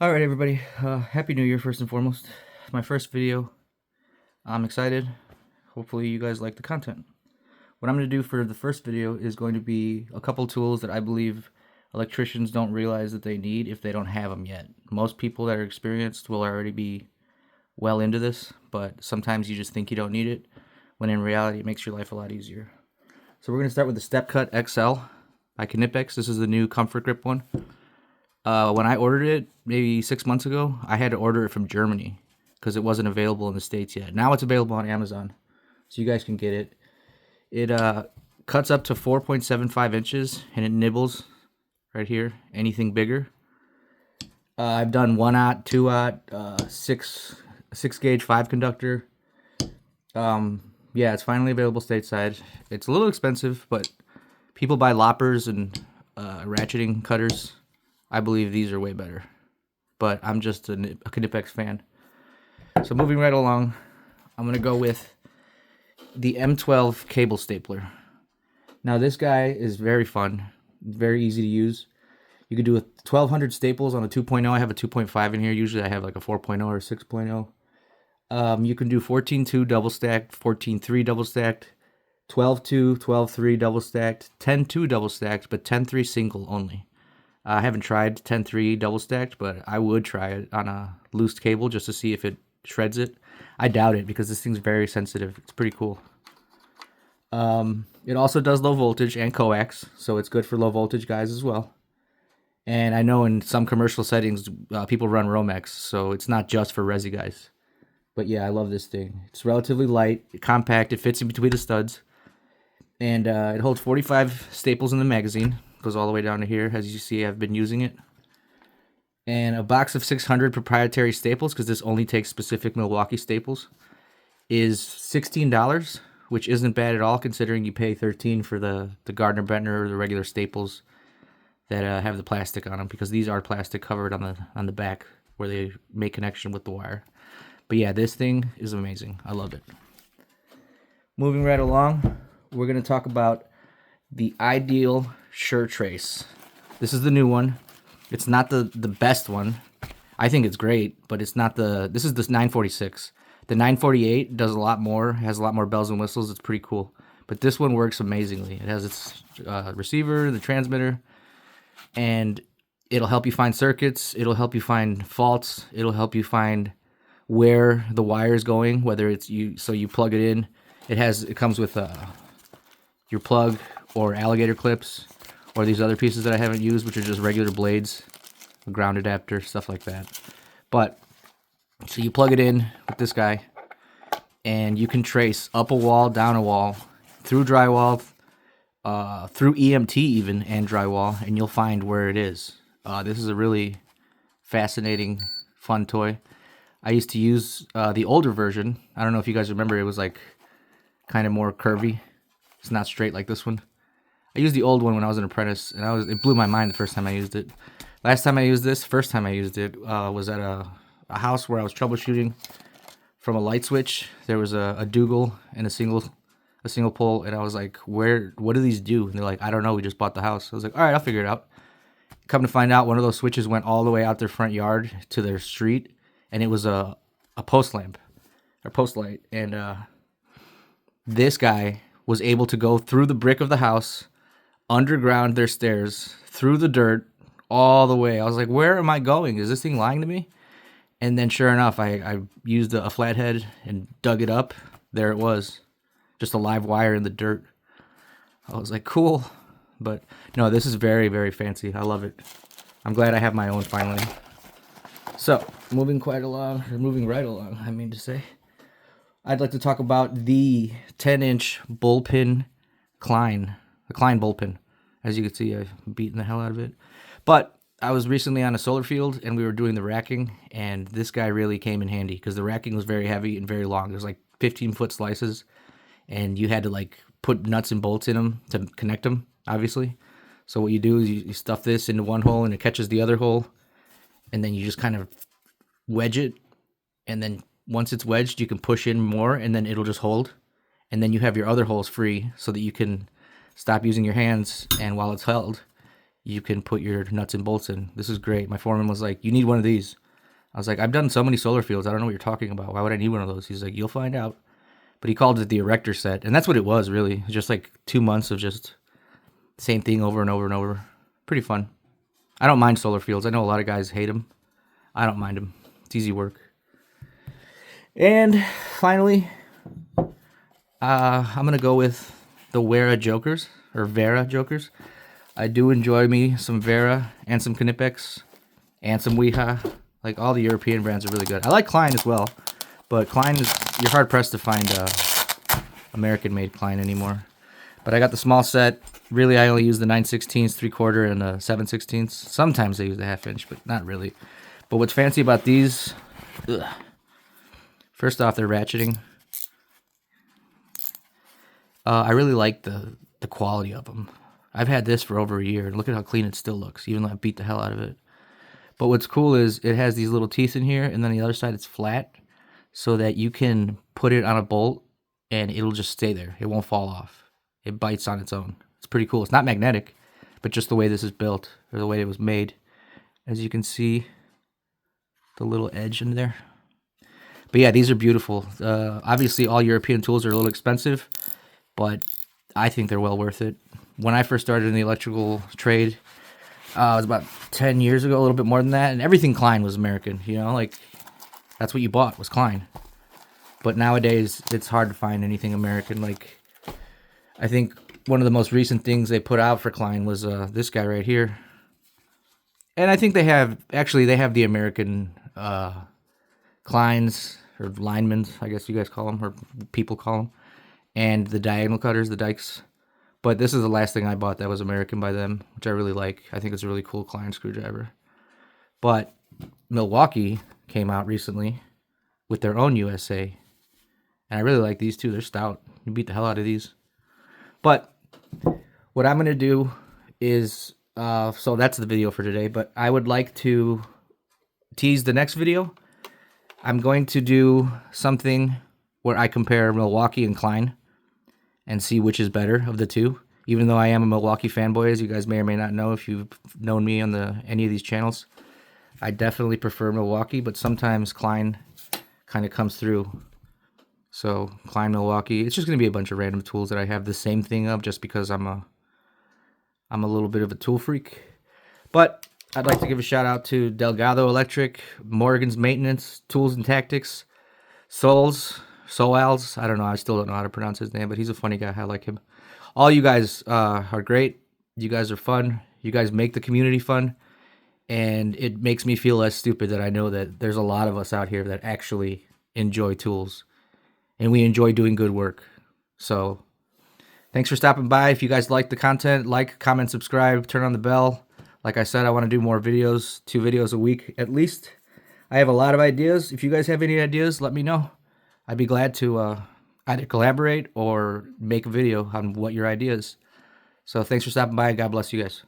All right, everybody. Happy New Year, first and foremost. My first video. I'm excited. Hopefully, you guys like the content. What I'm going to do for the first video is going to be a couple tools that I believe electricians don't realize that they need if they don't have them yet. Most people that are experienced will already be well into this, but sometimes you just think you don't need it, when in reality, it makes your life a lot easier. So we're going to start with the Step Cut XL by Knipex. This is the new comfort grip one. When I ordered it maybe 6 months ago, I had to order it from Germany because it wasn't available in the States yet. Now it's available on Amazon, so you guys can get it. It cuts up to 4.75 inches and it nibbles right here. Anything bigger. I've done 1/0, 2/0, 6 gauge 5 conductor. Yeah, it's finally available stateside. It's a little expensive, but people buy loppers and ratcheting cutters. I believe these are way better, but I'm just a Knipex fan. So moving right along, I'm gonna go with the M12 cable stapler. Now this guy is very fun, very easy to use. You could do 1200 staples on a 2.0. I have a 2.5 in here. Usually I have like a 4.0 or 6.0. You can do 14.2 double stacked, 14.3 double stacked, 12.2, 12.3 double stacked, 10.2 double stacked, but 10.3 single only. I haven't tried 10.3 double stacked, but I would try it on a loose cable just to see if it shreds it. I doubt it because this thing's very sensitive. It's pretty cool. It also does low voltage and coax, so it's good for low voltage guys as well. And I know in some commercial settings, people run Romex, so it's not just for resi guys. But yeah, I love this thing. It's relatively light, compact, it fits in between the studs. And it holds 45 staples in the magazine. Goes all the way down to here. As you see, I've been using it. And a box of 600 proprietary staples, because this only takes specific Milwaukee staples, is $16, which isn't bad at all considering you pay $13 for the Gardner Bentner or the regular staples that have the plastic on them, because these are plastic covered on the back where they make connection with the wire. But yeah, this thing is amazing. I love it. Moving right along, we're going to talk about the Ideal Sure Trace. This is the new one. It's not the best one. I think it's great, but it's not the... This is the 946. The 948 does a lot more, has a lot more bells and whistles. It's pretty cool. But this one works amazingly. It has its receiver, the transmitter, and it'll help you find circuits. It'll help you find faults. It'll help you find where the wire is going, whether it's you... So you plug it in. It comes with your plug or alligator clips, or these other pieces that I haven't used, which are just regular blades, a ground adapter, stuff like that. But, so you plug it in with this guy, and you can trace up a wall, down a wall, through drywall, through EMT even, and drywall, and you'll find where it is. This is a really fascinating, fun toy. I used to use the older version. I don't know if you guys remember, it was like kind of more curvy. It's not straight like this one. I used the old one when I was an apprentice, and it blew my mind the first time I used it. First time I used it, was at a house where I was troubleshooting from a light switch. There was a Dougal and a single pole, and I was like, what do these do? And they're like, I don't know, we just bought the house. I was like, all right, I'll figure it out. Come to find out, one of those switches went all the way out their front yard to their street, and it was a post lamp, or post light. And this guy was able to go through the brick of the house, underground their stairs, through the dirt, all the way. I was like, where am I going? Is this thing lying to me? And then sure enough, I used a flathead and dug it up. There it was. Just a live wire in the dirt. I was like, cool. But no, this is very, very fancy. I love it. I'm glad I have my own finally. So, moving right along, I mean to say. I'd like to talk about the 10-inch bullpen Klein. The Klein bullpen. As you can see, I've beaten the hell out of it. But I was recently on a solar field, and we were doing the racking, and this guy really came in handy, because the racking was very heavy and very long. There's like 15-foot slices, and you had to like put nuts and bolts in them to connect them, obviously. So what you do is you stuff this into one hole, and it catches the other hole, and then you just kind of wedge it, and then once it's wedged, you can push in more, and then it'll just hold. And then you have your other holes free so that you can stop using your hands, and while it's held, you can put your nuts and bolts in. This is great. My foreman was like, you need one of these. I was like, I've done so many solar fields. I don't know what you're talking about. Why would I need one of those? He's like, you'll find out. But he called it the erector set. And that's what it was, really. Just like 2 months of just the same thing over and over and over. Pretty fun. I don't mind solar fields. I know a lot of guys hate them. I don't mind them. It's easy work. And finally, I'm going to go with the Vera Jokers, or Vera Jokers. I do enjoy me some Vera and some Knipex and some Weha. Like, all the European brands are really good. I like Klein as well, but Klein is, you're hard pressed to find American-made Klein anymore. But I got the small set. Really, I only use the 9/16, 3/4, and 7/16. Sometimes I use the 1/2 inch, but not really. But what's fancy about these? Ugh. First off, they're ratcheting. I really like the quality of them. I've had this for over a year, and look at how clean it still looks, even though I beat the hell out of it. But what's cool is it has these little teeth in here, and then the other side it's flat, so that you can put it on a bolt, and it'll just stay there. It won't fall off. It bites on its own. It's pretty cool. It's not magnetic, but just the way this is built, or the way it was made. As you can see, the little edge in there. But yeah, these are beautiful. Obviously, all European tools are a little expensive, but I think they're well worth it. When I first started in the electrical trade, it was about 10 years ago, a little bit more than that, and everything Klein was American, you know, like, that's what you bought, was Klein. But nowadays, it's hard to find anything American. Like, I think one of the most recent things they put out for Klein was this guy right here. And I think they have the American Kleins, or linemen, I guess you guys call them, or people call them, and the diagonal cutters, the dikes. But this is the last thing I bought that was American by them, which I really like. I think it's a really cool Klein screwdriver. But Milwaukee came out recently with their own USA, and I really like these too. They're stout. You beat the hell out of these. But what I'm going to do is, so that's the video for today, but I would like to tease the next video. I'm going to do something where I compare Milwaukee and Klein and see which is better of the two. Even though I am a Milwaukee fanboy, as you guys may or may not know if you've known me on any of these channels, I definitely prefer Milwaukee, but sometimes Klein kind of comes through. So Klein, Milwaukee, it's just going to be a bunch of random tools that I have the same thing of, just because I'm a little bit of a tool freak. But I'd like to give a shout out to Delgado Electric, Morgan's Maintenance, Tools and Tactics, Soals, I don't know, I still don't know how to pronounce his name, but he's a funny guy. I like him. All you guys are great. You guys are fun. You guys make the community fun. And it makes me feel less stupid that I know that there's a lot of us out here that actually enjoy tools. And we enjoy doing good work. So thanks for stopping by. If you guys like the content, like, comment, subscribe, turn on the bell. Like I said, I want to do more videos, 2 videos a week at least. I have a lot of ideas. If you guys have any ideas, let me know. I'd be glad to either collaborate or make a video on what your idea is. So thanks for stopping by. God bless you guys.